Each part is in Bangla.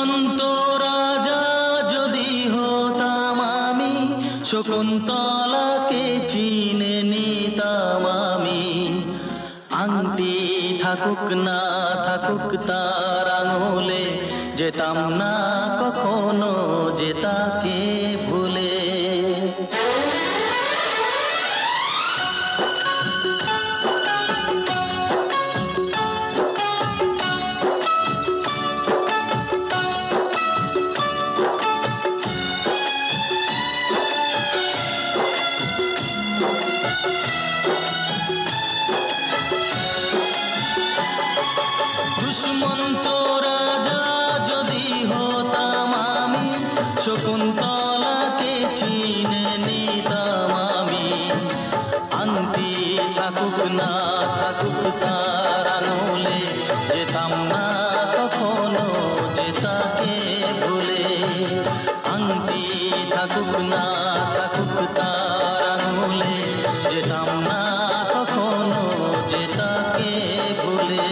দুষ্মন্ত রাজা যদি হতাম আমি, শকুন্তলাকে চিনে নিতাম আমি। আংটি থাকুক না থাকুক তার আঙুলে, যেতাম না কখনো যে তাকে ভুলে। দুষ্মন্ত রাজা যদি হতাম আমি, শকুন্তলাকে চিনে নিতাম আমি। আংটি থাকুক না থাকুক তার আঙুলে, যেতাম না কখনো যে তাকে ভুলে। আংটি থাকুক না থাকুক তার আঙুলে, যেতাম না কখনো যে তাকে ভুলে।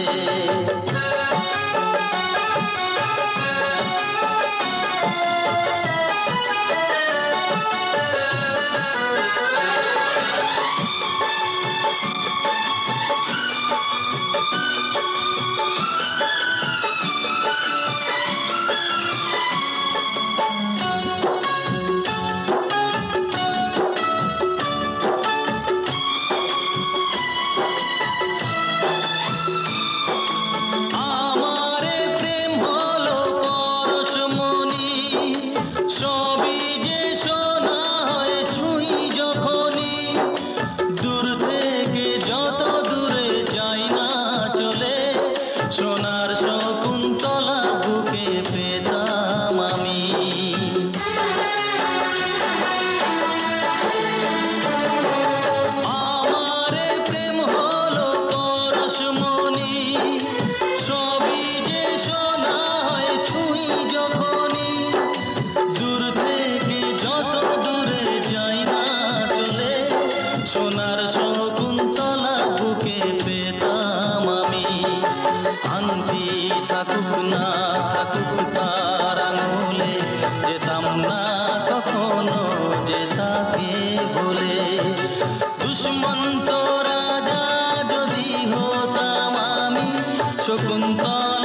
সোনার শকুন্তলা বুকে পেতাম আমি। আমারে প্রেম হলো পরশমণি, সবই যে সোনা হয় ছুঁই যখনই। দূর থেকে যত দূরে যাই না চলে, সোনার শকুন্তলা বুকে পেতাম আমি। আংটি থাকুক না থাকুক তার আঙুলে, যেতাম না কখনো যে তাকে ভুলে। দুষ্মন্ত রাজা যদি হতাম আমি, শকুন্তলা